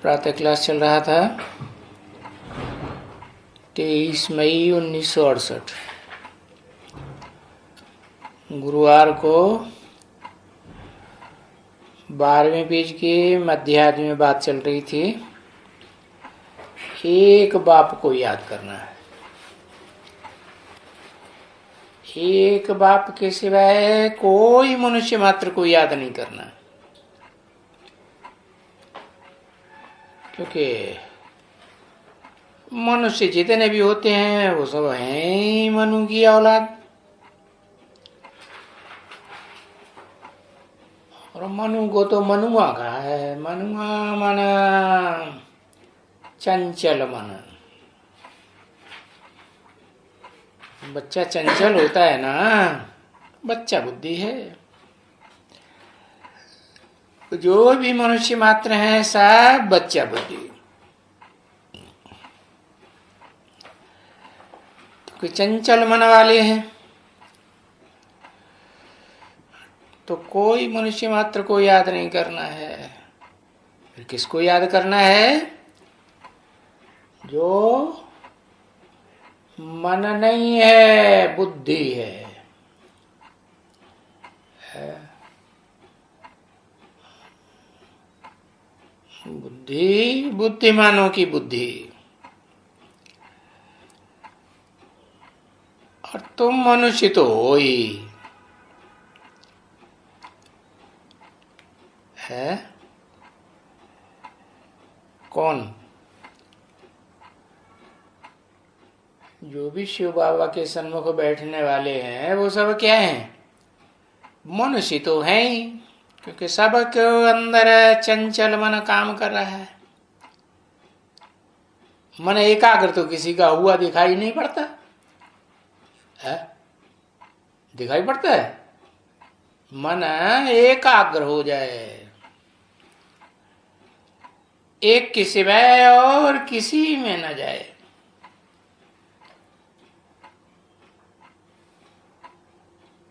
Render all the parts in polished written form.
प्रातः क्लास चल रहा था 23 मई 1968 गुरुवार को 12वें पेज के मध्याह्न में बात चल रही थी। एक बाप को याद करना है, एक बाप के सिवाय कोई मनुष्य मात्र को याद नहीं करना, क्योंकि मनुष्य जितने भी होते हैं वो सब हैं मनु की औलाद, और मनु को तो मनुआ कहा है। मनुआ माना चंचल मन। बच्चा चंचल होता है ना, बच्चा बुद्धि है। जो भी मनुष्य मात्र हैं सब बच्चा बुद्धि। तो कोई चंचल मन वाले हैं तो कोई मनुष्य मात्र को याद नहीं करना है। फिर किसको याद करना है? जो मन नहीं है, बुद्धि है। बुद्धि, बुद्धिमानों की बुद्धि। और तुम मनुष्य तो हो ही है। कौन? जो भी शिव बाबा के सन्मुख बैठने वाले हैं वो सब क्या हैं? मनुष्य तो हैं ही, क्योंकि सबके अंदर चंचल मन काम कर रहा है। मन एकाग्र तो किसी का हुआ दिखाई नहीं पड़ता है? दिखाई पड़ता है? मन एकाग्र हो जाए, एक के सिवाय और किसी में न जाए।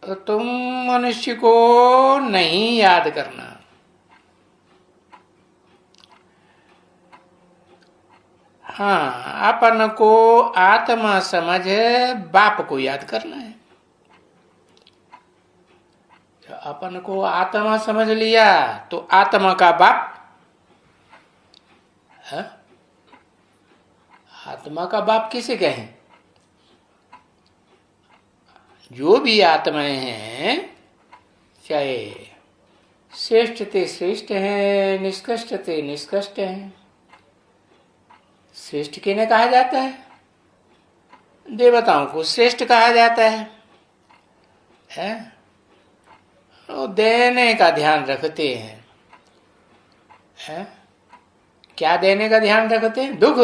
तो तुम मनुष्य को नहीं याद करना। हाँ, अपन को आत्मा समझ बाप को याद करना है। अपन को आत्मा समझ लिया तो आत्मा का बाप है। आत्मा का बाप किसे कहें? जो भी आत्माएं हैं, चाहे श्रेष्ठ ते श्रेष्ठ हैं, निष्कृष्ट ते निष्कृष्ट हैं। श्रेष्ठ किन्हें कहा जाता है? देवताओं को श्रेष्ठ कहा जाता है? वो देने का ध्यान रखते हैं। क्या देने का ध्यान रखते हैं? दुख?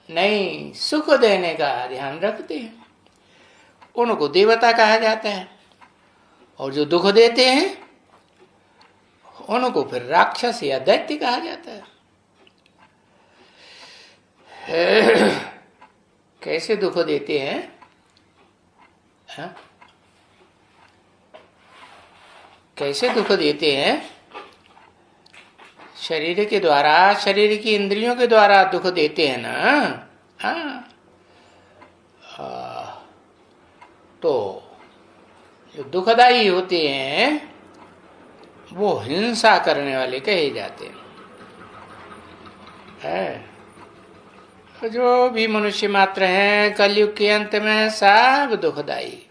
नहीं, सुख देने का ध्यान रखते हैं। उनको देवता कहा जाता है। और जो दुख देते हैं उनको फिर राक्षस या दैत्य कहा जाता है। कैसे दुख देते हैं? कैसे दुख देते हैं? शरीर के द्वारा, शरीर की इंद्रियों के द्वारा दुख देते हैं ना। तो जो दुखदाई होते हैं वो हिंसा करने वाले कहे जाते हैं। जो भी मनुष्य मात्र हैं कलयुग के अंत में सब दुखदाई।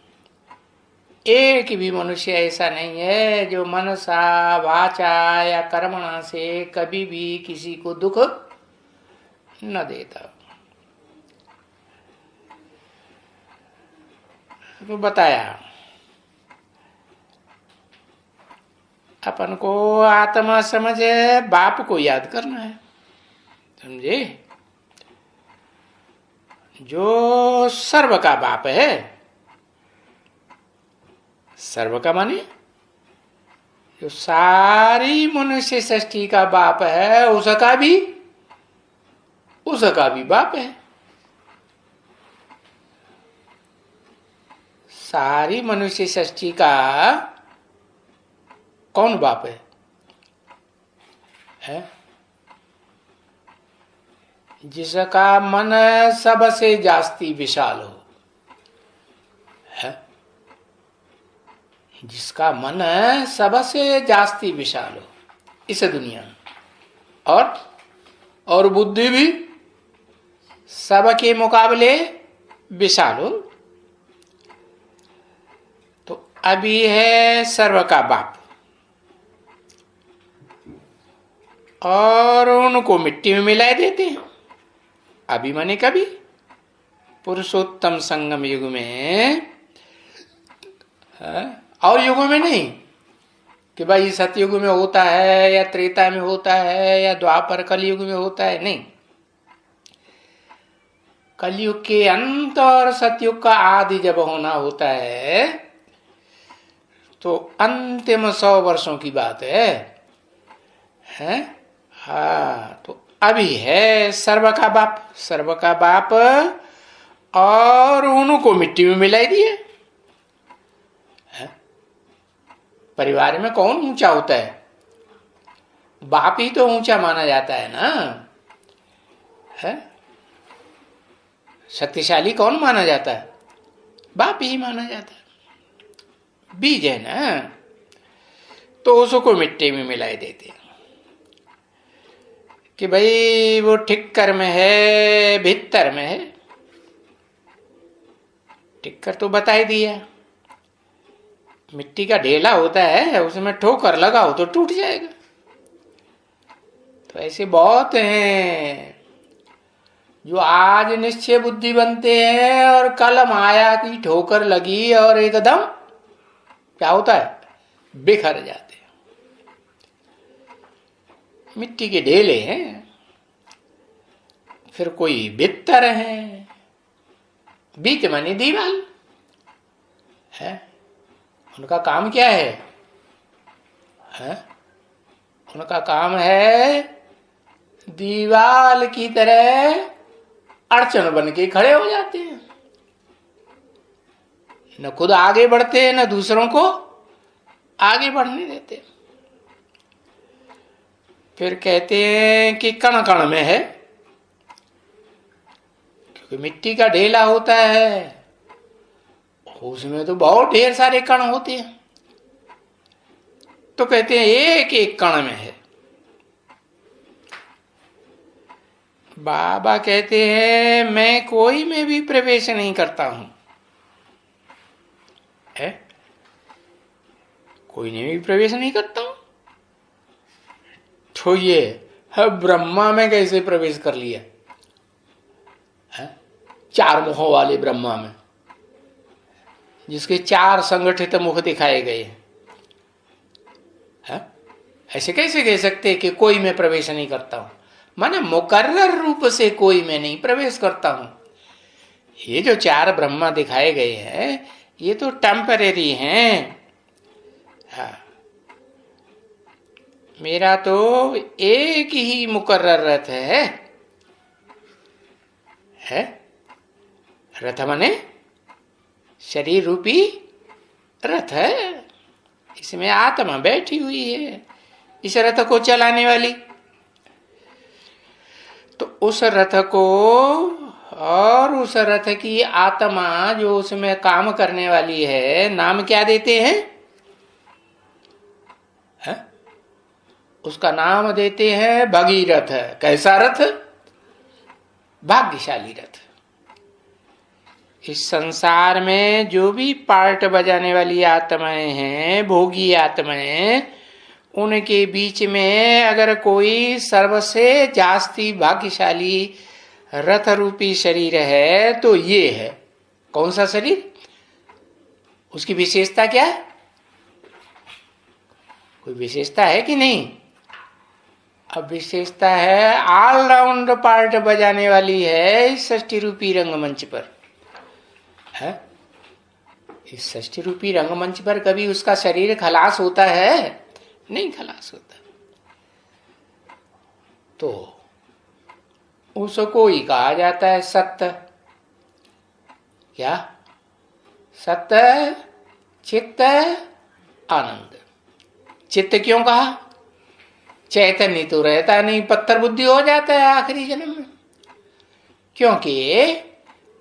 एक भी मनुष्य ऐसा नहीं है जो मनसा वाचा या कर्मणा से कभी भी किसी को दुख न देता। तो बताया अपन को आत्मा समझ बाप को याद करना है, समझे? जो सर्व का बाप है। सर्व का माने जो सारी मनुष्य सृष्टि का बाप है, उसका भी बाप है। सारी मनुष्य सृष्टि का कौन बाप है? जिसका मन सबसे जास्ती विशाल हो, है? जिसका मन सबसे जास्ती विशाल हो इस दुनिया में, और बुद्धि भी सबके मुकाबले विशाल हो, तो अभी है सर्व का बाप, और उनको मिट्टी में मिलाए देते हैं। अभी माने कभी पुरुषोत्तम संगम युग में, और युगों में नहीं कि भाई सतयुग में होता है या त्रेता में होता है या द्वापर कलयुग में होता है, नहीं। कलयुग के अंत और सतयुग का आदि जब होना होता है तो अंतिम 100 वर्षों की बात है? हाँ, तो अभी है सर्व का बाप, और उनको मिट्टी में मिलाई दिए। परिवार में कौन ऊंचा होता है? बाप ही तो ऊंचा माना जाता है ना, है? शक्तिशाली कौन माना जाता है? बाप ही माना जाता है। बीज है ना, तो उसको मिट्टी में मिलाई देते हैं कि भाई वो ठिक्कर में है, भीतर में है। ठिक्कर तो बता ही दिया, मिट्टी का ढेला होता है, उसमें ठोकर लगाओ तो टूट जाएगा। तो ऐसे बहुत हैं जो आज निश्चय बुद्धि बनते हैं और कल माया की ठोकर लगी और एकदम क्या होता है, बिखर जाते हैं। मिट्टी के ढेले हैं। फिर कोई भित्तर है, बीच मानी दीवाल है। उनका काम क्या है? उनका काम है दीवाल की तरह अड़चन बन के खड़े हो जाते हैं, न खुद आगे बढ़ते हैं न दूसरों को आगे बढ़ने देते। फिर कहते हैं कि कण कण में है, क्योंकि मिट्टी का ढेला होता है, उसमें तो बहुत ढेर सारे कण होते हैं। तो कहते हैं एक एक कण में है। बाबा कहते हैं मैं कोई में भी प्रवेश नहीं करता हूं, है? कोई में भी प्रवेश नहीं करता हूं। तो ये ब्रह्मा में कैसे प्रवेश कर लिया है? 4 मुखों वाले ब्रह्मा में, जिसके 4 संगठित मुख दिखाए गए हैं। ऐसे कैसे कह सकते कि कोई में प्रवेश नहीं करता हूं? माने मुकर्रर रूप से कोई में नहीं प्रवेश करता हूं। ये जो 4 ब्रह्मा दिखाए गए हैं ये तो टेम्परेरी हैं। मेरा तो एक ही मुकर्रर रथ है? रथ माने शरीर रूपी रथ है, इसमें आत्मा बैठी हुई है इस रथ को चलाने वाली। तो उस रथ को और उस रथ की आत्मा जो उसमें काम करने वाली है, नाम क्या देते हैं? उसका नाम देते हैं भगीरथ। कैसा रथ? भाग्यशाली रथ। इस संसार में जो भी पार्ट बजाने वाली आत्माएं हैं, भोगी आत्माएं, उनके बीच में अगर कोई सर्वसे जास्ती भाग्यशाली रथ रूपी शरीर है तो ये है। कौन सा शरीर? उसकी विशेषता क्या है? कोई विशेषता है कि नहीं? अब विशेषता है ऑलराउंड पार्ट बजाने वाली है इस षष्ठी रूपी रंगमंच पर है। इस षष्ठी रूपी रंगमंच पर कभी उसका शरीर खलास होता है? नहीं खलास होता। तो उसको ही कहा जाता है सत्य। क्या? सत्य, चित्त, आनंद। चित्त क्यों कहा? चैतन्य तो रहता नहीं, पत्थर बुद्धि हो जाता है आखिरी जन्म में। क्योंकि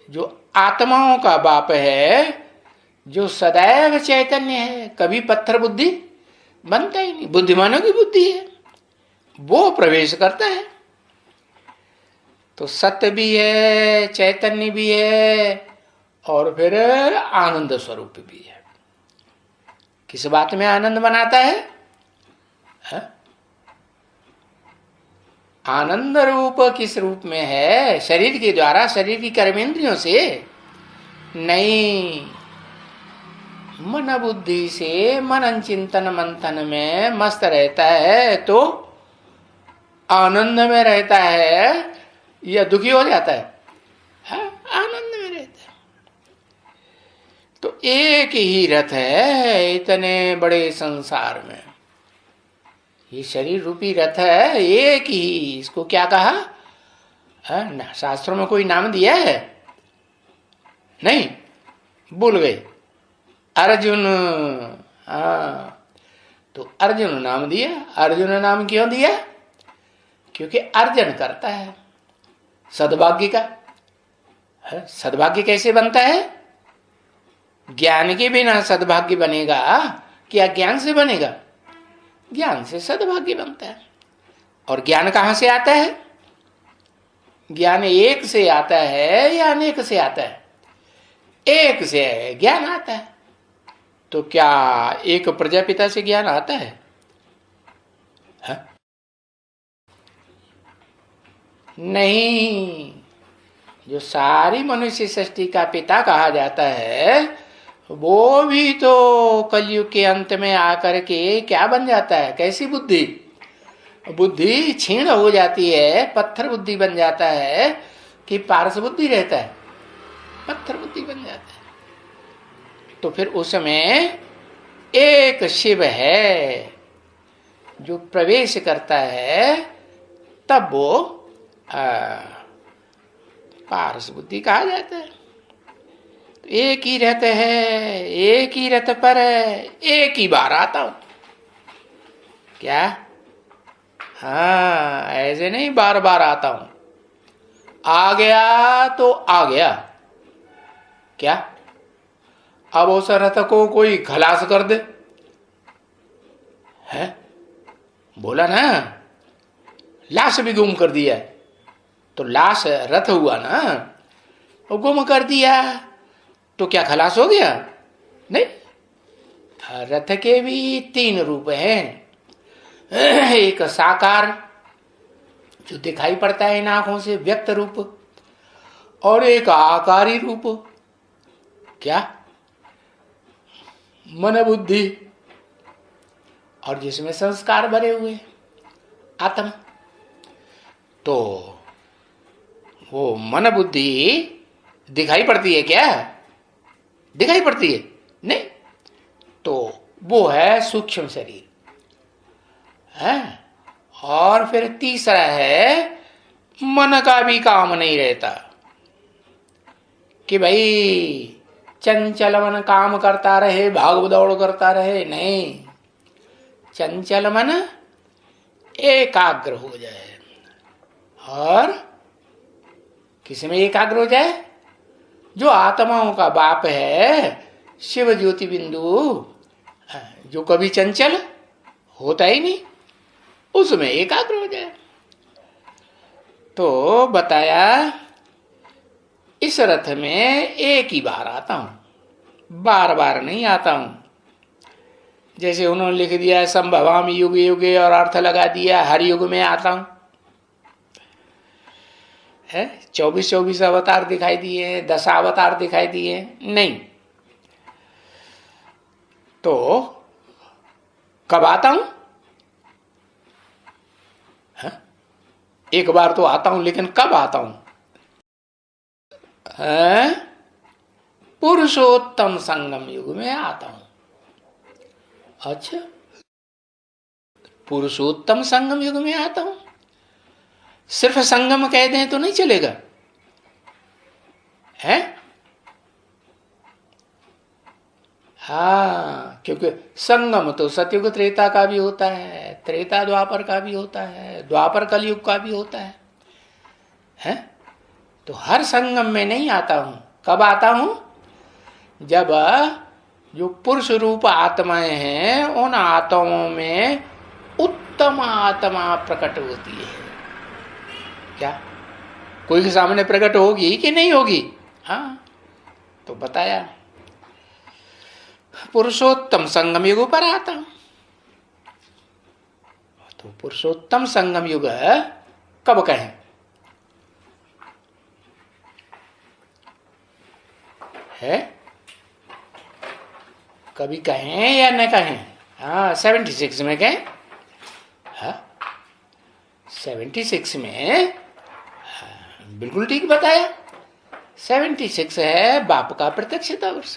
जो आत्माओं का बाप है, जो सदैव चैतन्य है, कभी पत्थर बुद्धि बनता ही नहीं, बुद्धिमानों की बुद्धि है, वो प्रवेश करता है। तो सत्य भी है, चैतन्य भी है, और फिर आनंद स्वरूप भी है। किस बात में आनंद बनाता है? आनंद रूप किस रूप में है? शरीर के द्वारा, शरीर की कर्मेंद्रियों से नहीं, मन बुद्धि से मनन चिंतन मंथन में मस्त रहता है तो आनंद में रहता है या दुखी हो जाता है? आनंद में रहता है। तो एक ही रथ है इतने बड़े संसार में, ये शरीर रूपी रथ है एक ही। इसको क्या कहा है? शास्त्रों में कोई नाम दिया है? नहीं, भूल गए। अर्जुन। तो अर्जुन नाम दिया। अर्जुन नाम क्यों दिया? क्योंकि अर्जन करता है सद्भाग्य का। सद्भाग्य कैसे बनता है? ज्ञान के बिना सद्भाग्य बनेगा क्या? ज्ञान से बनेगा? ज्ञान से सद्भाग्य बनता है। और ज्ञान कहां से आता है? ज्ञान एक से आता है या अनेक से आता है? एक से ज्ञान आता है। तो क्या एक प्रजापिता से ज्ञान आता है? नहीं। जो सारी मनुष्य सृष्टि का पिता कहा जाता है, वो भी तो कलयुग के अंत में आकर के क्या बन जाता है? कैसी बुद्धि? बुद्धि क्षीण हो जाती है, पत्थर बुद्धि बन जाता है कि पारस बुद्धि रहता है, पत्थर बुद्धि बन जाता है। तो फिर उसमें एक शिव है जो प्रवेश करता है, तब वो पारस बुद्धि कहा जाता है। तो एक ही रथ है, एक ही रथ पर एक ही बार आता हूं। क्या? हाँ, ऐसे नहीं बार बार आता हूं। आ गया तो आ गया। क्या अब उस रथ को कोई खलास कर दे? है? बोला ना, लाश भी गुम कर दिया, तो लाश रथ हुआ ना, वो गुम कर दिया तो क्या खलास हो गया? नहीं। रथ के भी तीन रूप हैं। एक साकार जो दिखाई पड़ता है इन आंखों से, व्यक्त रूप, और एक आकारी रूप। क्या? मन बुद्धि, और जिसमें संस्कार भरे हुए आत्मा। तो वो मन बुद्धि दिखाई पड़ती है क्या? दिखाई पड़ती है? नहीं। तो वो है सूक्ष्म शरीर है। और फिर तीसरा है, मन का भी काम नहीं रहता कि भाई चंचल मन काम करता रहे, भाग दौड़ करता रहे। नहीं, चंचल मन एकाग्र हो जाए। और किसी में एकाग्र हो जाए? जो आत्माओं का बाप है, शिव ज्योति बिंदु, जो कभी चंचल होता ही नहीं, उसमें एकाग्र हो जाए। तो बताया इस रथ में एक ही बार आता हूं, बार बार नहीं आता हूं। जैसे उन्होंने लिख दिया संभवामि युग युगे और अर्थ लगा दिया हर युग में आता हूं। है 24 अवतार दिखाई दिए, 10 अवतार दिखाई दिए? नहीं। तो कब आता हूं? एक बार तो आता हूं, लेकिन कब आता हूं? पुरुषोत्तम संगम युग में आता हूं। अच्छा, पुरुषोत्तम संगम युग में आता हूं। सिर्फ संगम कह दें तो नहीं चलेगा है? हाँ, क्योंकि संगम तो सतयुग त्रेता का भी होता है, त्रेता द्वापर का भी होता है, द्वापर कलयुग का भी होता है? तो हर संगम में नहीं आता हूं। कब आता हूं? जब जो पुरुष रूप आत्माएं हैं उन आत्माओं में उत्तम आत्मा प्रकट होती है। क्या कोई के सामने प्रकट होगी कि नहीं होगी? हाँ, तो बताया पुरुषोत्तम संगम युग पर आता हूं। तो पुरुषोत्तम संगम युग कब कहें? है कभी कहें या न कहें? हाँ, 76 में कहें। हाँ, 76 में। हाँ, बिल्कुल ठीक बताया। 76 है बाप का प्रत्यक्षता वर्ष।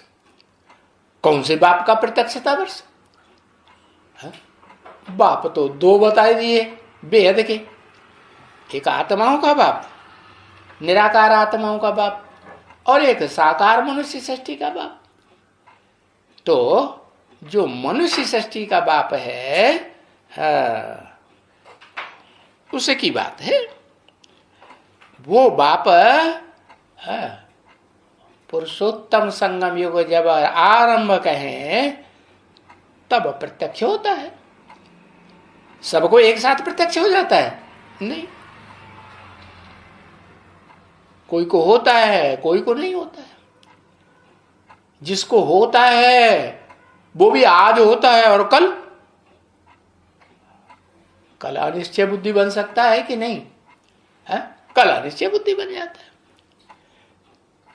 कौन से बाप का प्रत्यक्षता वर्ष? हाँ? बाप तो दो बता दिए बेहद के। एक आत्माओं का बाप, निराकार आत्माओं का बाप, और एक साकार मनुष्य सृष्टि का बाप। तो जो मनुष्य सृष्टि का बाप है, हाँ, उसे की बात है। वो बाप, हाँ, पुरुषोत्तम संगम युग जब आरंभ कहें तब प्रत्यक्ष होता है। सबको एक साथ प्रत्यक्ष हो जाता है? नहीं, कोई को होता है, कोई को नहीं होता है। जिसको होता है वो भी आज होता है और कल अनिश्चय बुद्धि बन सकता है कि नहीं है? कल अनिश्चय बुद्धि बन जाता है।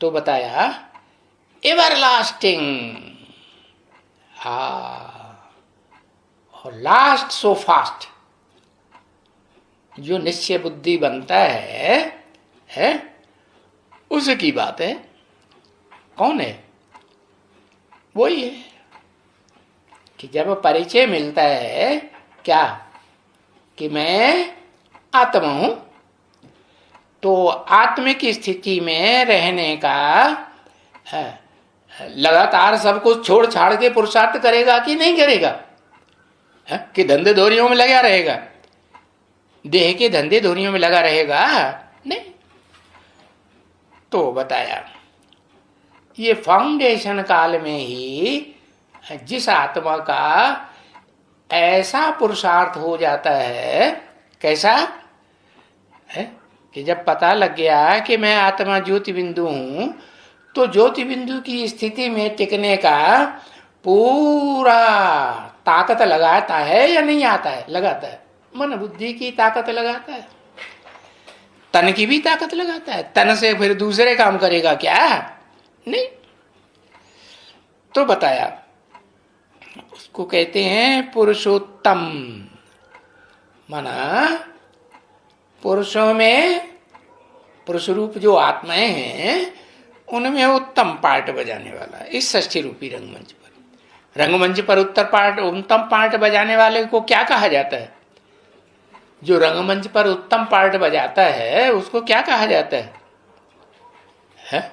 तो बताया एवरलास्टिंग, और लास्ट सो फास्ट। जो निश्चय बुद्धि बनता है उसकी बात है। कौन है? वही है कि जब परिचय मिलता है क्या कि मैं आत्मा हूं, तो आत्मिक स्थिति में रहने का लगातार सब कुछ छोड़ छाड़ के पुरुषार्थ करेगा कि नहीं करेगा? कि धंधे धोरियों में लगा रहेगा? देह के धंधे धोरियों में लगा रहेगा? नहीं। तो बताया ये फाउंडेशन काल में ही जिस आत्मा का ऐसा पुरुषार्थ हो जाता है, कैसा है कि जब पता लग गया कि मैं आत्मा ज्योति बिंदु हूं, तो ज्योति बिंदु की स्थिति में टिकने का पूरा ताकत लगाता है या नहीं आता है? लगाता है। मन बुद्धि की ताकत लगाता है, तन की भी ताकत लगाता है। तन से फिर दूसरे काम करेगा क्या? नहीं। तो बताया उसको कहते हैं पुरुषोत्तम। माना पुरुषों में, पुरुष रूप जो आत्माएं हैं उनमें उत्तम पार्ट बजाने वाला इस षष्ठी रूपी रंगमंच पर। रंगमंच पर उत्तम पार्ट बजाने वाले को क्या कहा जाता है? जो रंगमंच पर उत्तम पार्ट बजाता है उसको क्या कहा जाता है?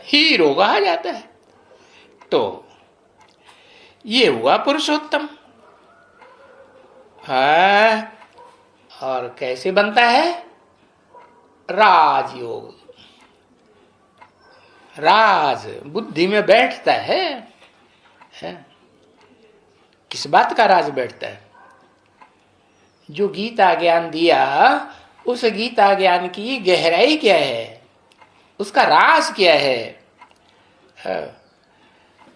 हीरो कहा जाता है। तो ये हुआ पुरुषोत्तम। और कैसे बनता है? राजयोग। राज बुद्धि में बैठता है। किस बात का राज बैठता है? जो गीता ज्ञान दिया उस गीता ज्ञान की गहराई क्या है, उसका राज क्या है?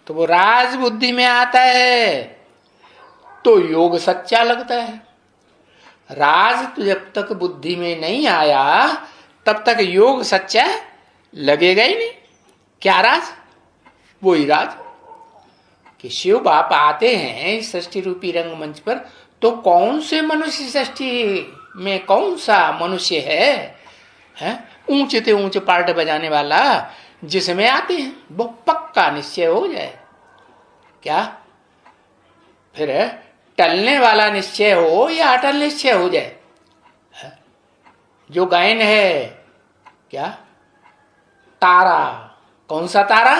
तो वो राज बुद्धि में आता है तो योग सच्चा लगता है। राज तो जब तक बुद्धि में नहीं आया तब तक योग सच्चा लगेगा ही नहीं। क्या राज? वही राज कि शिव बाप आते हैं इस सृष्टि रूपी रंगमंच पर, तो कौन से मनुष्य सृष्टि में कौन सा मनुष्य है ऊंचे से ऊंचे पार्ट बजाने वाला जिसमें आते हैं वो पक्का निश्चय हो जाए। क्या फिर टलने वाला निश्चय हो या अटल निश्चय हो जाए? जो गायन है क्या? तारा, कौन सा तारा?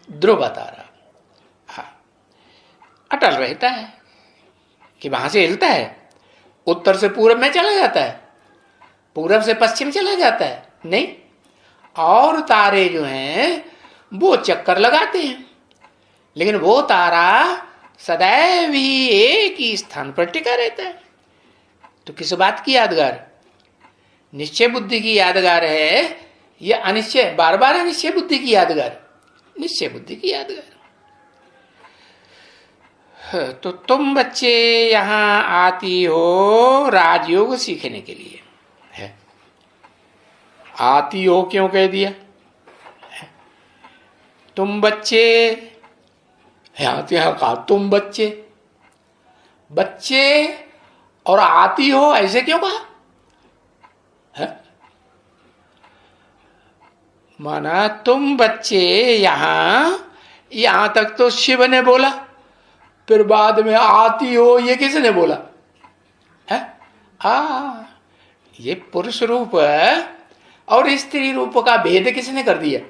ध्रुव तारा। हाँ, अटल रहता है कि वहां से हिलता है, उत्तर से पूरब में चला जाता है, पूरब से पश्चिम चला जाता है? नहीं, और तारे जो हैं वो चक्कर लगाते हैं, लेकिन वो तारा सदैव ही एक ही स्थान पर टिका रहता है। तो किस बात की यादगार? निश्चय बुद्धि की यादगार है या अनिश्चय, बार बार अनिश्चय बुद्धि की यादगार? निश्चय बुद्धि की यादगार। तो तुम बच्चे यहां आती हो राजयोग सीखने के लिए है। आती हो क्यों कह दिया? तुम बच्चे, यहां तो यहां कहा तुम बच्चे, बच्चे और आती हो ऐसे क्यों कहा है? माना तुम बच्चे यहां तक तो शिव ने बोला, फिर बाद में आती हो ये किसने बोला है? ये पुरुष रूप और स्त्री रूप का भेद किसने कर दिया?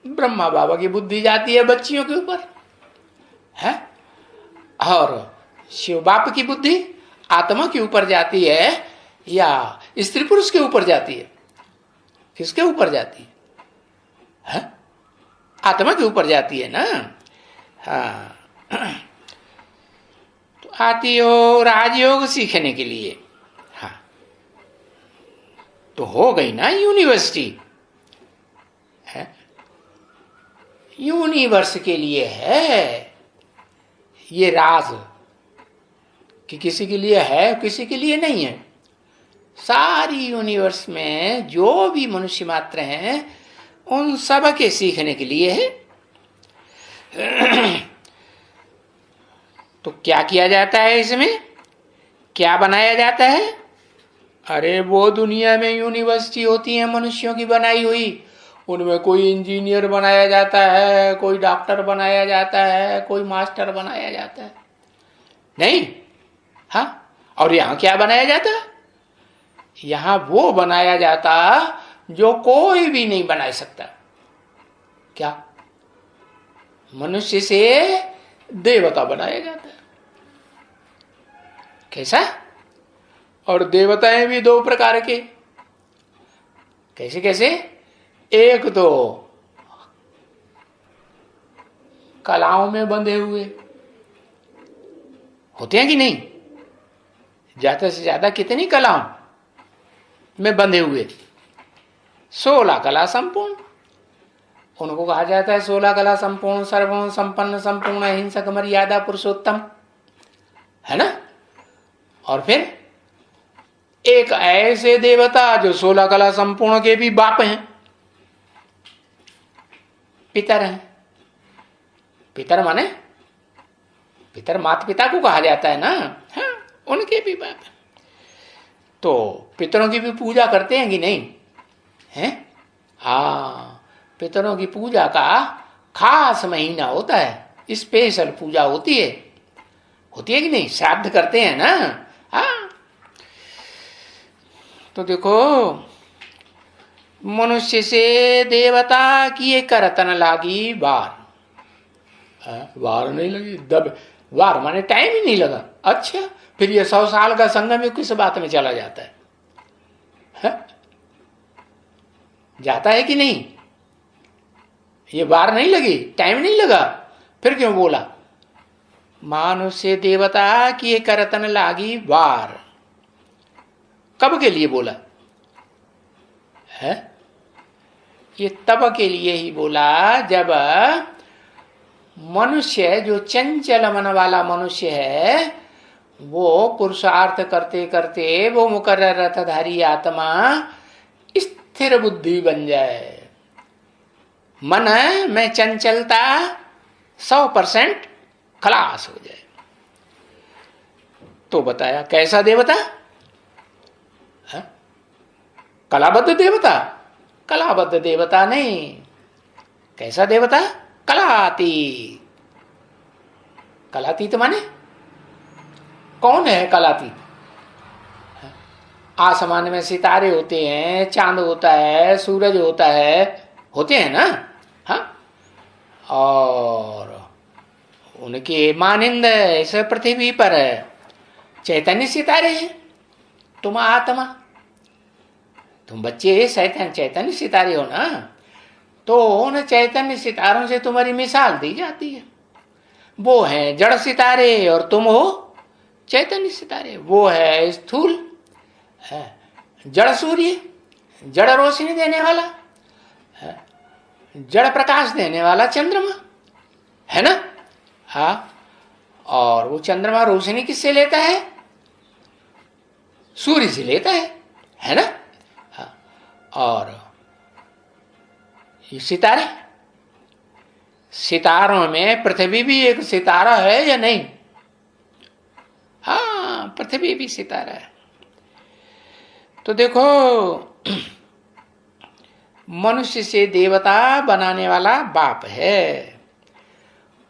ब्रह्मा बाबा की बुद्धि जाती है बच्चियों के ऊपर है, और शिव बाप की बुद्धि आत्मा के ऊपर जाती है या स्त्री पुरुष के ऊपर जाती है? किसके ऊपर जाती है? आत्मा के ऊपर जाती है ना। हाँ, तो आती हो राजयोग सीखने के लिए। हाँ, तो हो गई ना यूनिवर्सिटी है, यूनिवर्स के लिए है ये राज, कि किसी के लिए है किसी के लिए नहीं है। सारी यूनिवर्स में जो भी मनुष्य मात्र हैं उन सब के सीखने के लिए है। तो क्या किया जाता है इसमें, क्या बनाया जाता है? अरे वो दुनिया में यूनिवर्सिटी होती है मनुष्यों की बनाई हुई, उनमें कोई इंजीनियर बनाया जाता है, कोई डॉक्टर बनाया जाता है, कोई मास्टर बनाया जाता है, नहीं? हाँ, और यहां क्या बनाया जाता? यहां वो बनाया जाता जो कोई भी नहीं बना सकता। क्या? मनुष्य से देवता बनाया जाता है। कैसा? और देवताएं भी दो प्रकार के। कैसे कैसे? एक तो कलाओं में बंधे हुए होते हैं कि नहीं? ज्यादा से ज्यादा कितनी कलाओं में बंधे हुए? 16 कला संपूर्ण। उनको कहा जाता है 16 कला संपूर्ण, सर्वगुण संपन्न, संपूर्ण अहिंसक, मर्यादा पुरुषोत्तम, है ना? और फिर एक ऐसे देवता जो 16 कला संपूर्ण के भी बाप हैं, पितर हैं। पितर माने पितर माता पिता को कहा जाता है ना। हाँ, उनके भी बाप। तो पितरों की भी पूजा करते हैं कि नहीं? हैं? हाँ, पितरों की पूजा का खास महीना होता है, स्पेशल पूजा होती है कि नहीं? श्राद्ध करते हैं ना। हाँ, तो देखो मनुष्य से देवता किए करतन लागी वार। वार नहीं लगी, दब वार माने टाइम ही नहीं लगा। अच्छा, फिर ये 100 साल का संगम किस बात में चला जाता है? जाता है कि नहीं? ये वार नहीं लगी, टाइम नहीं लगा, फिर क्यों बोला? मानुष्य देवता किए करतन लागी वार। कब के लिए बोला है? ये तब के लिए ही बोला जब मनुष्य, जो चंचल मन वाला मनुष्य है, वो पुरुषार्थ करते करते वो मुकर्रर रथधारी आत्मा स्थिर बुद्धि बन जाए। मन में चंचलता 100% खलास हो जाए। तो बताया कैसा देवता? कलाबद्ध देवता? कलाबद्ध देवता नहीं। कैसा देवता? कलातीत। कलातीत माने कौन है कलातीत? आसमान में सितारे होते हैं, चांद होता है, सूरज होता है, होते हैं ना। हाँ, और उनके मानिंद इस पृथ्वी पर चैतन्य सितारे हैं। तुम आत्मा तुम बच्चे चैतन्य सितारे हो ना, तो उन चैतन्य सितारों से तुम्हारी मिसाल दी जाती है। वो है जड़ सितारे और तुम हो चैतन्य सितारे। वो है स्थूल जड़ सूर्य, जड़ रोशनी देने वाला, जड़ प्रकाश देने वाला चंद्रमा, है ना। हाँ, और वो चंद्रमा रोशनी किससे लेता है? सूर्य से लेता है ना। हाँ, और ये सितारे, सितारों में पृथ्वी भी एक सितारा है या नहीं? हाँ, पृथ्वी भी सितारा है। तो देखो, मनुष्य से देवता बनाने वाला बाप है।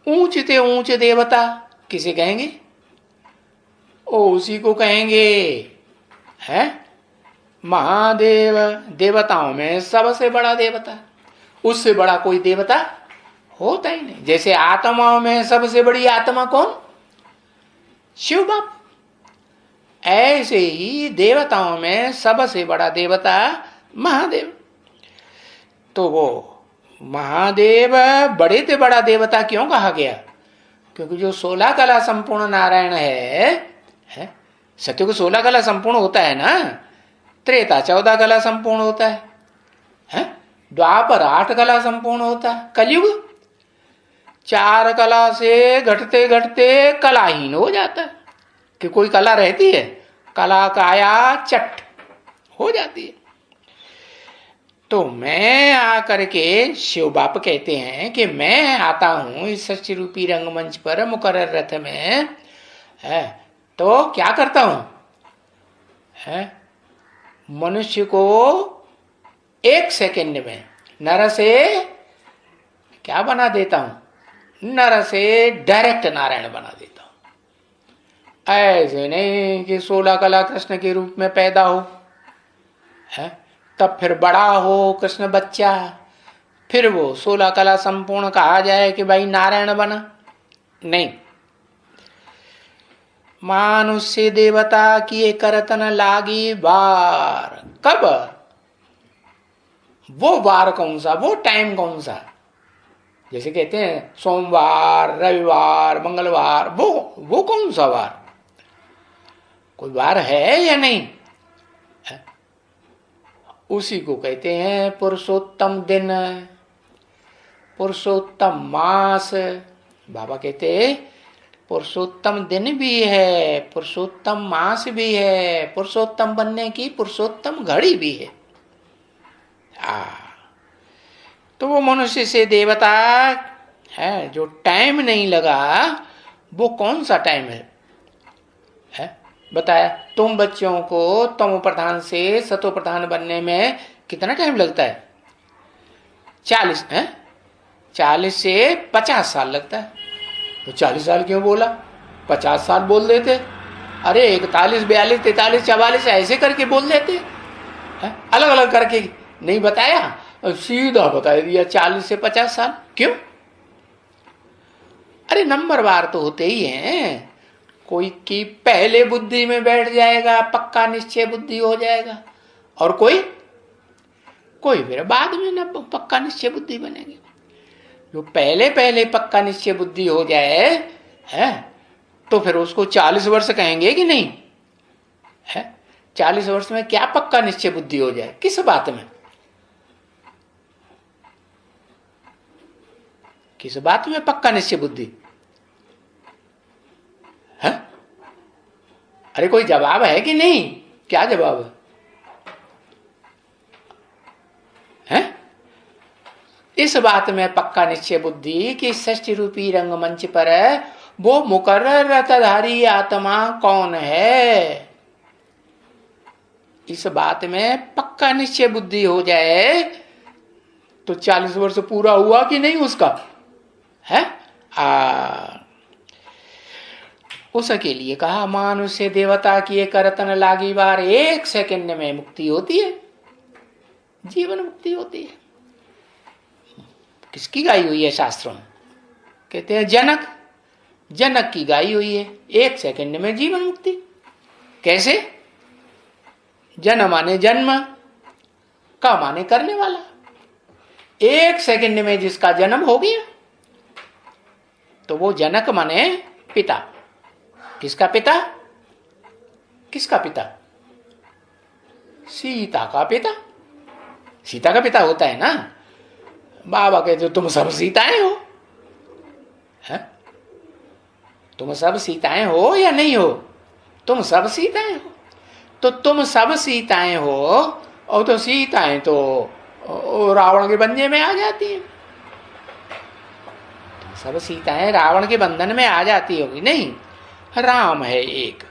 ऊंचते ऊंच देवता किसे कहेंगे? ओ, उसी को कहेंगे है महादेव। देवताओं में सबसे बड़ा देवता, उससे बड़ा कोई देवता होता ही नहीं। जैसे आत्माओं में सबसे बड़ी आत्मा कौन? शिव बाप। ऐसे ही देवताओं में सबसे बड़ा देवता महादेव। तो वो महादेव बड़े से बड़ा देवता क्यों कहा गया? क्योंकि जो 16 कला संपूर्ण नारायण है, सत्य को 16 कला संपूर्ण होता है ना। त्रेता 14 कला संपूर्ण होता है, द्वापर 8 कला संपूर्ण होता है, कलयुग 4 कला से घटते घटते कलाहीन हो जाता है। कि कोई कला रहती है? कला काया चट हो जाती है। तो मैं आकर के शिव बाप कहते हैं कि मैं आता हूं इस सच्ची रूपी रंगमंच पर मुकर्रर रथ में है, तो क्या करता हूं है? मनुष्य को 1 सेकंड में नर से क्या बना देता हूं? नर से डायरेक्ट नारायण बना देता हूं। ऐसे नहीं कि 16 कला कृष्ण के रूप में पैदा हो है, तब फिर बड़ा हो कृष्ण बच्चा, फिर वो 16 कला संपूर्ण कहा जाए कि भाई नारायण बना। नहीं, मानुष्य देवता किए करतन लागी बार। कब? वो बार कौन सा, वो टाइम कौन सा? जैसे कहते हैं सोमवार, रविवार, मंगलवार, वो कौन सा वार? कोई वार है या नहीं? उसी को कहते हैं पुरुषोत्तम दिन, पुरुषोत्तम मास। बाबा कहते पुरुषोत्तम दिन भी है, पुरुषोत्तम मास भी है, पुरुषोत्तम बनने की पुरुषोत्तम घड़ी भी है। तो वो मनुष्य से देवता है, जो टाइम नहीं लगा, वो कौन सा टाइम है? बताया तुम बच्चों को तमो प्रधान से सतो प्रधान बनने में कितना टाइम लगता है? 40 है, 40 से 50 साल लगता है। तो 40 साल क्यों बोला? 50 साल बोल देते। अरे 41, 42, 43, 44 ऐसे करके बोल देते, अलग अलग करके नहीं बताया, सीधा बता दिया 40 से 50 साल। क्यों? अरे नंबर बार तो होते ही हैं। कोई की पहले बुद्धि में बैठ जाएगा, पक्का निश्चय बुद्धि हो जाएगा, और कोई फिर बाद में ना पक्का निश्चय बुद्धि बनेगी। जो पहले पहले पक्का निश्चय बुद्धि हो जाए है, तो फिर उसको 40 वर्ष कहेंगे कि नहीं है? 40 वर्ष में क्या पक्का निश्चय बुद्धि हो जाए? किस बात में? किस बात में पक्का निश्चय बुद्धि है? अरे कोई जवाब है कि नहीं? क्या जवाब है? इस बात में पक्का निश्चय बुद्धि कि षष्ठी रूपी रंगमंच पर वो मुकर्रर रथधारी आत्मा कौन है, इस बात में पक्का निश्चय बुद्धि हो जाए तो 40 वर्ष पूरा हुआ कि नहीं उसका है? उसके लिए कहा मानुष्य देवता किए करतन लागी बार। 1 सेकंड में मुक्ति होती है, जीवन मुक्ति होती है। किसकी गाई हुई है शास्त्रों में? कहते हैं जनक की गाई हुई है। 1 सेकंड में जीवन मुक्ति। कैसे? जन माने जन्म, का माने करने वाला। एक सेकंड में जिसका जन्म हो गया तो वो जनक माने पिता। किसका पिता? किसका पिता? सीता का पिता। सीता का पिता होता है ना। बाबा कहते तुम सब सीताएं हो, है? तुम सब सीताएं हो या नहीं हो? तुम सब सीताएं हो। तो तुम सब सीताएं हो और तो सीताएं तो रावण के बंधन में आ जाती है। सब सीताएं रावण के बंधन में आ जाती होगी नहीं? राम है एक।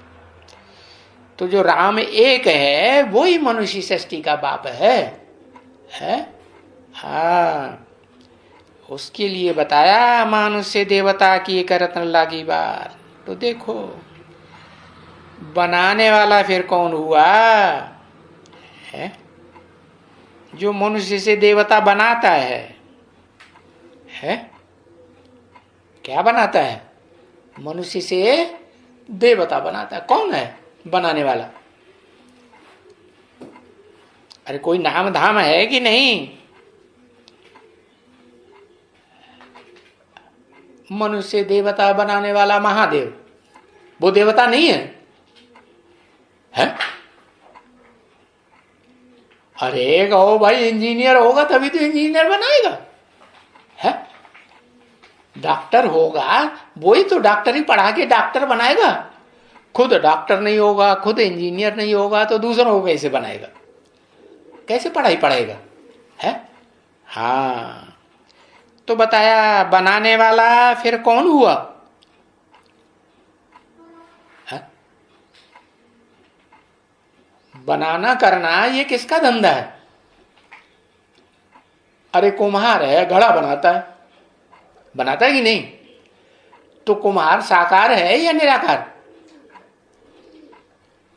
तो जो राम एक है वो ही मनुष्य सृष्टि का बाप है? हाँ, उसके लिए बताया मनुष्य देवता की एक रत्न लागी बार। तो देखो बनाने वाला फिर कौन हुआ है? जो मनुष्य से देवता बनाता है? क्या बनाता है? मनुष्य से देवता बनाता है। कौन है बनाने वाला? अरे कोई नाम धाम है कि नहीं? मनुष्य देवता बनाने वाला महादेव, वो देवता नहीं है? अरे कहो भाई इंजीनियर होगा तभी तो इंजीनियर बनाएगा, है? डॉक्टर होगा वही तो डॉक्टरी पढ़ा के डॉक्टर बनाएगा। खुद डॉक्टर नहीं होगा, खुद इंजीनियर नहीं होगा तो दूसरों को कैसे बनाएगा? कैसे पढ़ाई पढ़ाएगा? है? हाँ, तो बताया बनाने वाला फिर कौन हुआ? है? बनाना करना ये किसका धंधा है? अरे कुम्हार है, घड़ा बनाता है, बनाता है कि नहीं? तो कुम्हार साकार है या निराकार?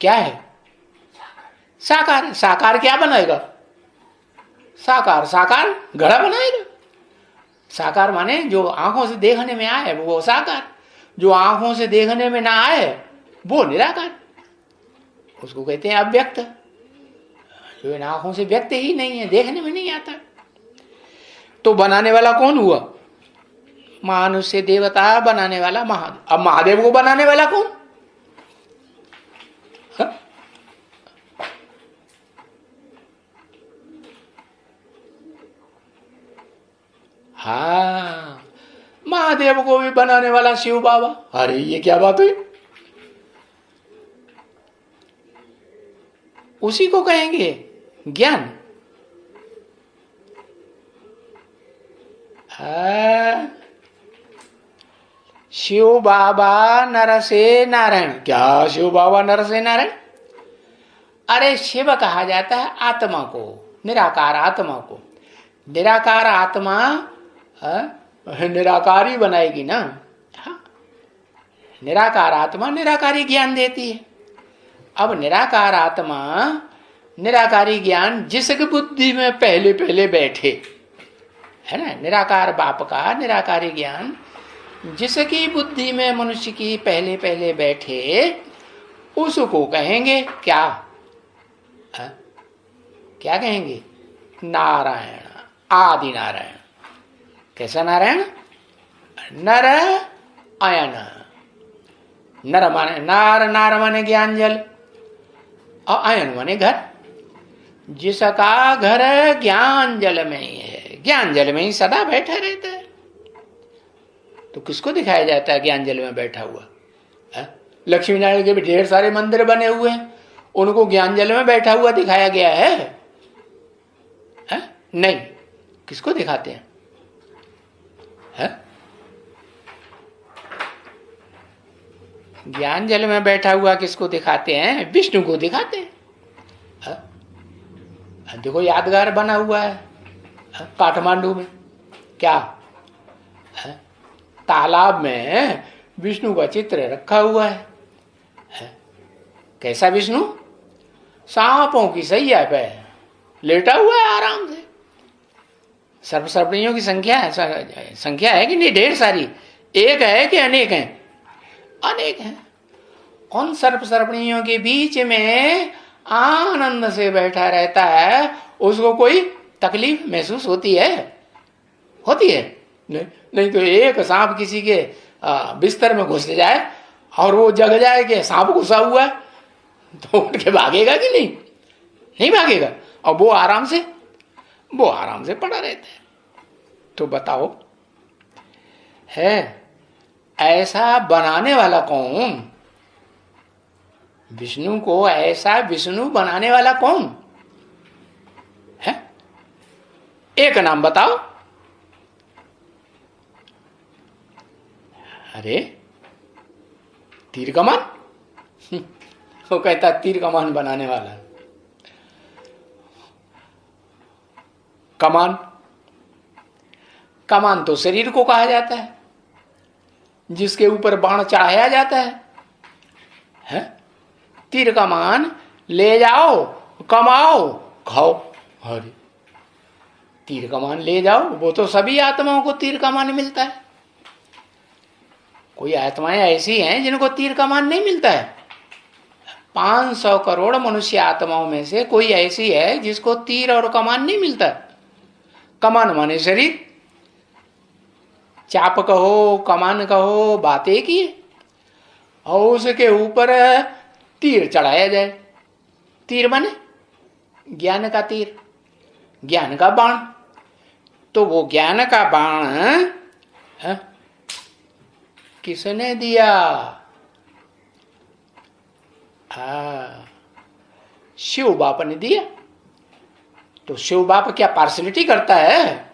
क्या है? साकार। साकार क्या बनाएगा? साकार घड़ा बनाएगा। साकार माने जो आंखों से देखने में आए वो साकार, जो आंखों से देखने में ना आए वो निराकार। उसको कहते हैं अव्यक्त, जो इन आंखों से व्यक्त ही नहीं है, देखने में नहीं आता। तो बनाने वाला कौन हुआ? मनुष्य देवता बनाने वाला महादेव। अब महादेव को बनाने वाला कौन? हाँ, महादेव को भी बनाने वाला शिव बाबा। अरे ये क्या बात हुई? उसी को कहेंगे ज्ञान। शिव बाबा नर से नारायण। क्या शिव बाबा नर से नारायण? अरे शिव कहा जाता है आत्मा को, निराकार आत्मा को। निराकार आत्मा निराकारी बनाएगी ना। हाँ, निराकार आत्मा निराकारी ज्ञान देती है। अब निराकार आत्मा निराकारी ज्ञान जिसकी बुद्धि में पहले पहले बैठे, है ना, निराकार बाप का निराकारी ज्ञान जिसकी बुद्धि में मनुष्य की पहले पहले बैठे उसको कहेंगे क्या? क्या कहेंगे? नारायण, आदि नारायण। कैसा नारायण? नर अयन। नर माने नार माने ज्ञान जल, और अयन माने घर। जिसका घर ज्ञान जल में ही है, ज्ञान जल में ही सदा बैठा रहता है। तो किसको दिखाया जाता है ज्ञान जल में बैठा हुआ? लक्ष्मी नारायण के भी ढेर सारे मंदिर बने हुए हैं, उनको ज्ञान जल में बैठा हुआ दिखाया गया है? नहीं। किसको दिखाते हैं? ज्ञान जल में बैठा हुआ किसको दिखाते हैं? विष्णु को दिखाते हैं। देखो यादगार बना हुआ है काठमांडू में। क्या? तालाब में विष्णु का चित्र रखा हुआ है। कैसा विष्णु? सांपों की सैया पे लेटा हुआ है आराम से। सर्पसर्पिणियों की संख्या है कि नहीं? ढेर सारी। एक है कि अनेक हैं? अनेक हैं। उन सर्पसर्पिणियों के बीच में आनंद से बैठा रहता है उसको कोई तकलीफ महसूस होती है? होती है? नहीं, नहीं तो एक सांप किसी के बिस्तर में घुस जाए और वो जग जाए कि सांप घुसा हुआ है, तो उठ के भागेगा कि नहीं? नहीं भागेगा। और वो आराम से पड़ा रहता है। तो बताओ, है ऐसा बनाने वाला कौन? विष्णु को ऐसा विष्णु बनाने वाला कौन है? एक नाम बताओ। अरे तीर कमान वो कहता तीर कमान बनाने वाला। कमान तो शरीर को कहा जाता है, जिसके ऊपर बाण चढ़ाया जाता है? तीर कमान ले जाओ, कमाओ, खाओ। अरे तीर कमान ले जाओ, वो तो सभी आत्माओं को तीर कमान मिलता है। कोई आत्माएं ऐसी हैं जिनको तीर कमान नहीं मिलता है? 500 करोड़ मनुष्य आत्माओं में से कोई ऐसी है जिसको तीर और कमान नहीं मिलता। कमान माने शरीर, चाप कहो कमान कहो, बात एक ही है। और उसके ऊपर तीर चढ़ाया जाए। तीर माने ज्ञान का तीर, ज्ञान का बाण। तो वो ज्ञान का बाण किसने दिया? शिव बाप ने दिया। तो शिव बाप क्या पार्शलिटी करता है?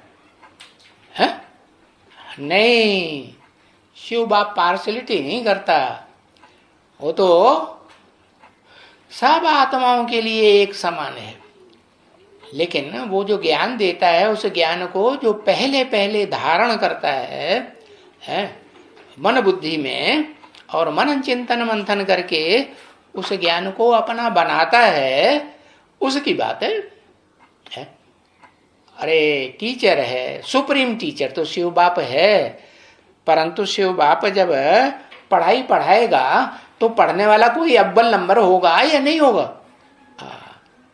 नहीं, शिव बाप पार्शलिटी नहीं करता। वो तो सब आत्माओं के लिए एक समान है। लेकिन वो जो ज्ञान देता है, उस ज्ञान को जो पहले पहले धारण करता है मन बुद्धि में, और मन चिंतन मंथन करके उस ज्ञान को अपना बनाता है, उसकी बात है। अरे टीचर है, सुप्रीम टीचर तो शिव बाप है। परंतु शिव बाप जब पढ़ाई पढ़ाएगा तो पढ़ने वाला कोई अव्वल नंबर होगा या नहीं होगा?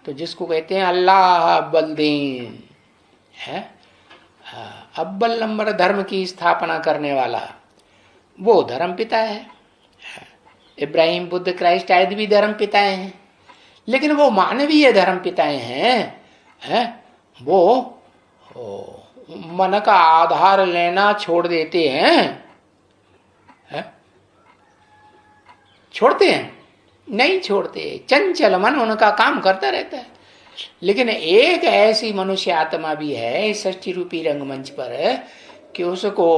तो जिसको कहते हैं अल्लाह अव्वल दीन है, अव्वल नंबर धर्म की स्थापना करने वाला, वो धर्म पिता है। इब्राहिम, बुद्ध, क्राइस्ट आदि भी धर्म पिताएं हैं। लेकिन वो मानवीय धर्म पिताएं हैं। वो मन का आधार लेना छोड़ देते हैं? छोड़ते हैं? नहीं छोड़ते। चंचल मन उनका काम करता रहता है। लेकिन एक ऐसी मनुष्य आत्मा भी है इस सृष्टि रूपी रंगमंच पर कि उसको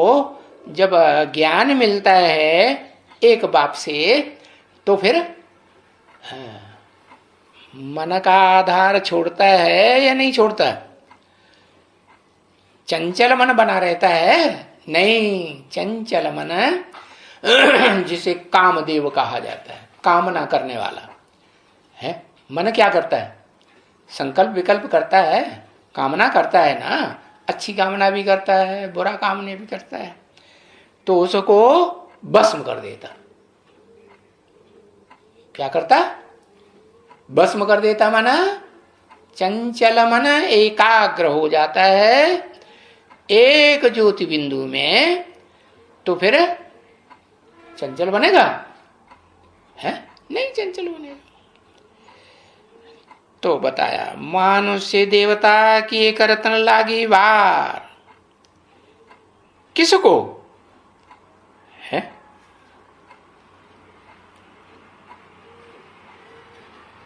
जब ज्ञान मिलता है एक बाप से, तो फिर मन का आधार छोड़ता है या नहीं छोड़ता? चंचल मन बना रहता है? नहीं, चंचल मन जिसे कामदेव कहा जाता है, कामना करने वाला है। मन क्या करता है? संकल्प विकल्प करता है, कामना करता है ना। अच्छी कामना भी करता है, बुरा कामना भी करता है। तो उसको भस्म कर देता। क्या करता? भस्म कर देता। माना चंचल मन एकाग्र हो जाता है एक ज्योति बिंदु में, तो फिर चंचल बनेगा? है नहीं, चंचल बनेगा। तो बताया मनुष्य देवता की करतन लागी वार। किसको है?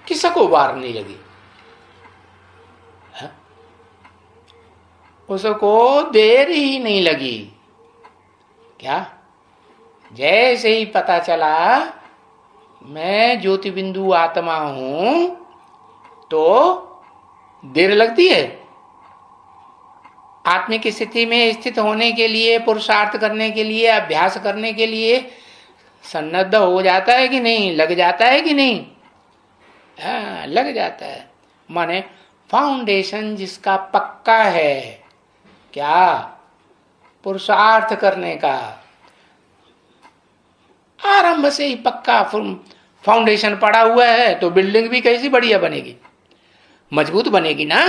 किसको वार नहीं लगी? है? उसको देर ही नहीं लगी। क्या? जैसे ही पता चला मैं ज्योति बिंदु आत्मा हूं, तो देर लगती है? आत्मिक स्थिति में स्थित होने के लिए, पुरुषार्थ करने के लिए, अभ्यास करने के लिए सन्नद्ध हो जाता है कि नहीं? लग जाता है कि नहीं? हाँ, लग जाता है। माने फाउंडेशन जिसका पक्का है, क्या? पुरुषार्थ करने का आरंभ से ही पक्का फाउंडेशन पड़ा हुआ है, तो बिल्डिंग भी कैसी बढ़िया बनेगी? मजबूत बनेगी ना।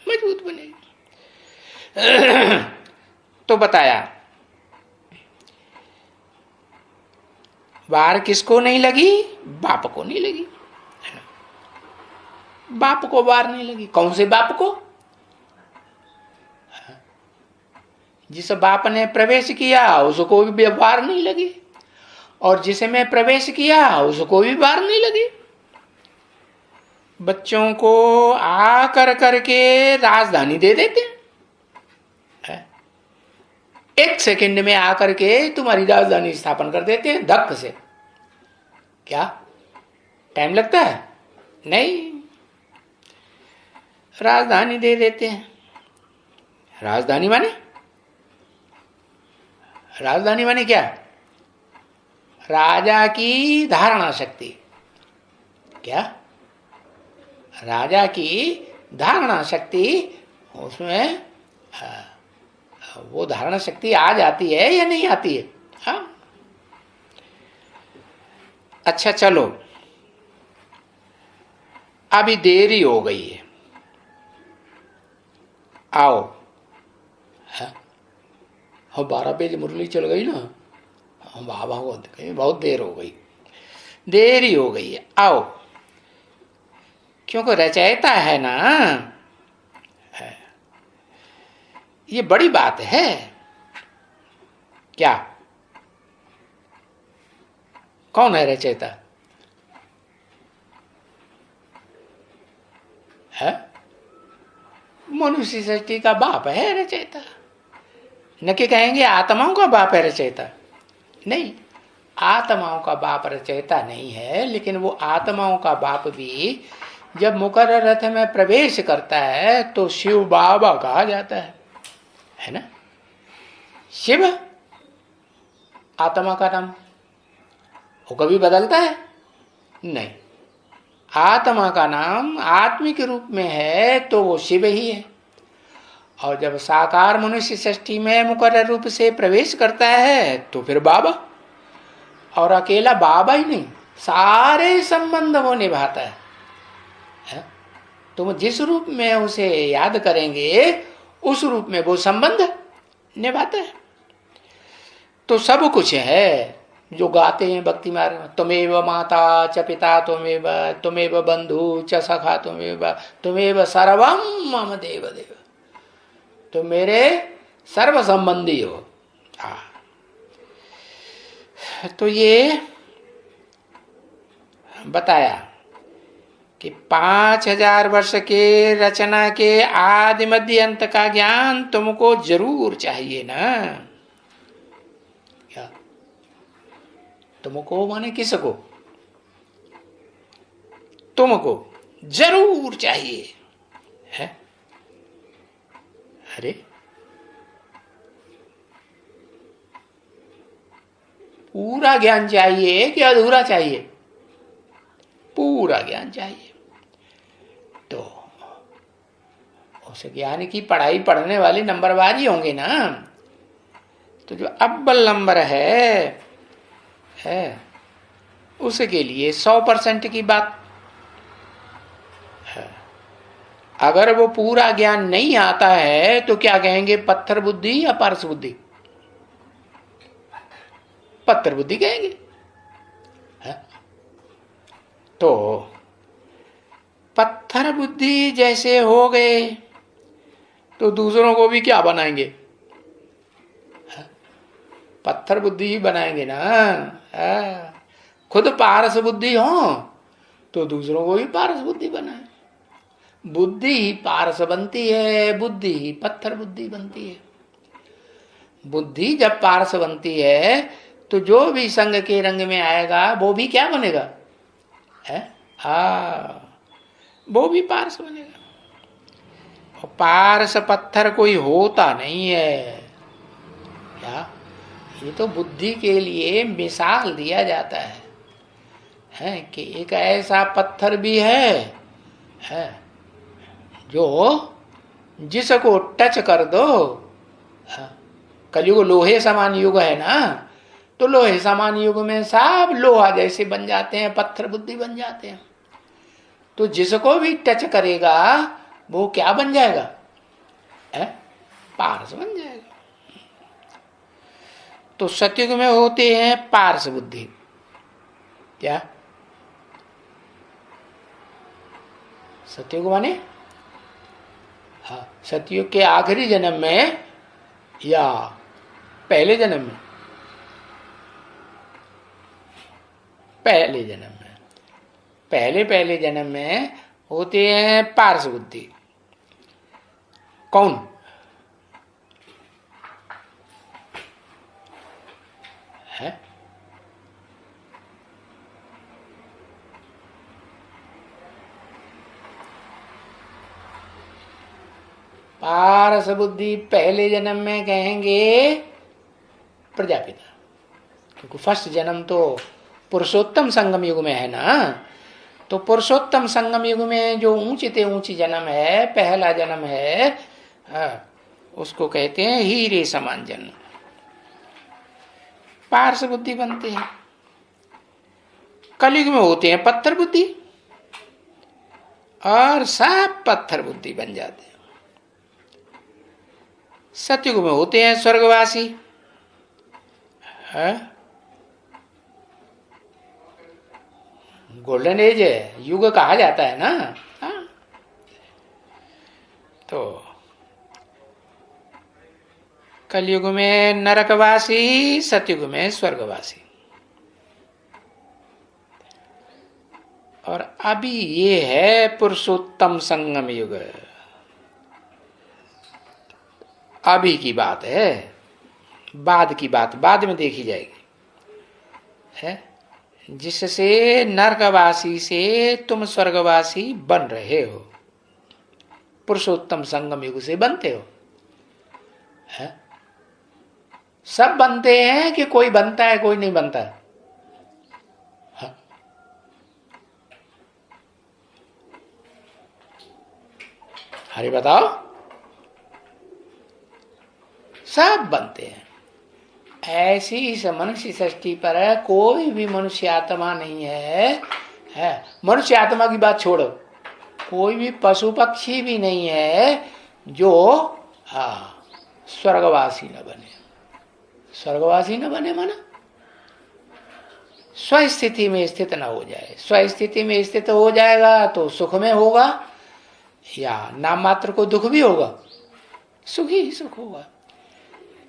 मजबूत बनेगी। तो बताया वार किसको नहीं लगी? बाप को नहीं लगी। बाप को वार नहीं लगी। कौन से बाप को? जिस बाप ने प्रवेश किया उसको भी वार नहीं लगी, और जिसे मैं प्रवेश किया उसको भी वार नहीं लगी। बच्चों को आकर करके राजधानी दे देते हैं। 1 सेकंड में आकर के तुम्हारी राजधानी स्थापन कर देते हैं धक्क से। क्या टाइम लगता है? नहीं, राजधानी दे देते हैं। राजधानी माने क्या? राजा की धारणा शक्ति। क्या? राजा की धारणा शक्ति, उसमें वो धारणा शक्ति आ जाती है या नहीं आती है? हाँ। अच्छा चलो, अभी देरी हो गई है, आओ। हाँ, 12 पेज मुरली चल गई ना, बाबा को बहुत देर हो गई, देरी हो गई है, आओ। क्योंकि रचयिता है ना, ये बड़ी बात है। क्या? कौन है रचयिता? है मनुष्य सृष्टि का बाप है रचयिता। न कि कहेंगे आत्माओं का बाप है रचयिता। नहीं, आत्माओं का बाप रचयिता नहीं है, लेकिन वो आत्माओं का बाप भी जब मुकर्रर रथ में प्रवेश करता है तो शिव बाबा कहा जाता है ना। शिव आत्मा का नाम, वो कभी बदलता है? नहीं, आत्मा का नाम आत्मिक रूप में है तो वो शिव ही है। और जब साकार मनुष्य सृष्टि में मुकर्रर रूप से प्रवेश करता है तो फिर बाबा, और अकेला बाबा ही नहीं, सारे संबंध वो निभाता है। तुम जिस रूप में उसे याद करेंगे उस रूप में वो संबंध निभाता है। तो सब कुछ है जो गाते हैं भक्ति मार्ग में, तुमेव माता च पिता तुमेव बंधु च सखा तुमेव सर्वम मम देव देव, तो मेरे सर्व संबंधी हो। तो ये बताया कि 5000 वर्ष के रचना के आदि मध्य अंत का ज्ञान तुमको जरूर चाहिए ना। क्या? तुमको माने किसको? तुमको जरूर चाहिए है। अरे पूरा ज्ञान चाहिए कि अधूरा चाहिए? पूरा ज्ञान चाहिए। तो उस ज्ञान की पढ़ाई पढ़ने वाले नंबरवार ही होंगे ना। तो जो अव्वल नंबर है उसके लिए 100% की बात है। अगर वो पूरा ज्ञान नहीं आता है तो क्या कहेंगे? पत्थर बुद्धि या पारस बुद्धि? पत्थर बुद्धि कहेंगे। तो पत्थर बुद्धि जैसे हो गए तो दूसरों को भी क्या बनाएंगे? पत्थर बुद्धि ही बनाएंगे ना। खुद पारस बुद्धि हो तो दूसरों को भी पारस बुद्धि बनाए। बुद्धि ही पारस बनती है, बुद्धि ही पत्थर बुद्धि बनती है। बुद्धि जब पारस बनती है तो जो भी संग के रंग में आएगा वो भी क्या बनेगा? वो भी पारस बनेगा। और पारस पत्थर कोई होता नहीं है। क्या? ये तो बुद्धि के लिए मिसाल दिया जाता है कि एक ऐसा पत्थर भी है जो जिसको टच कर दो, कलयुग लोहे समान युग है ना, तो लोहे समान युग में सब लोहा जैसे बन जाते हैं, पत्थर बुद्धि बन जाते हैं। तो जिसको भी टच करेगा वो क्या बन जाएगा? है, पारस बन जाएगा। तो सतयुग में होते हैं पारस बुद्धि। क्या सतयुग माने? हाँ, सतयुग के आखिरी जन्म में या पहले जन्म में? पहले जन्म में, पहले जन्म में होते हैं पारस बुद्धि। कौन है? पारस बुद्धि पहले जन्म में कहेंगे प्रजापिता, क्योंकि फर्स्ट जन्म तो पुरुषोत्तम संगम युग में है ना। तो पुरुषोत्तम संगम युग में जो ऊंचे ऊंची जन्म है, पहला जन्म है, उसको कहते हैं हीरे समान जन्म। पारस बुद्धि बनते हैं। कलयुग में होते हैं पत्थर बुद्धि, और सब पत्थर बुद्धि बन जाते हैं। सतयुग में होते हैं स्वर्गवासी, है गोल्डन एज है, युग कहा जाता है ना। हाँ? तो कलयुग में नरकवासी, सतयुग में स्वर्गवासी। और अभी ये है पुरुषोत्तम संगम युग। अभी की बात है, बाद की बात बाद में देखी जाएगी, है जिससे नरकवासी से तुम स्वर्गवासी बन रहे हो, पुरुषोत्तम संगम युग से बनते हो। है? सब बनते हैं कि कोई बनता है कोई नहीं बनता है? अरे बताओ, सब बनते हैं। ऐसी इस मनुष्य सृष्टि पर कोई भी मनुष्य आत्मा नहीं है। मनुष्य आत्मा की बात छोड़ो, कोई भी पशु पक्षी भी नहीं है जो स्वर्गवासी न बने। स्वर्गवासी न बने माना स्वस्थिति में स्थित न हो जाए। स्वस्थिति में स्थित हो जाएगा तो सुख में होगा, या नाम मात्र को दुख भी होगा, सुख ही सुख होगा।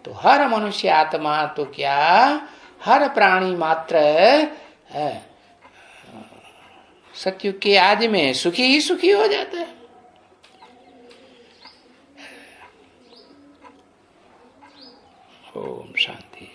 तो हर मनुष्य आत्मा तो क्या, हर प्राणी मात्र सतयुग के आदि में सुखी ही सुखी हो जाता है। ओम शांति।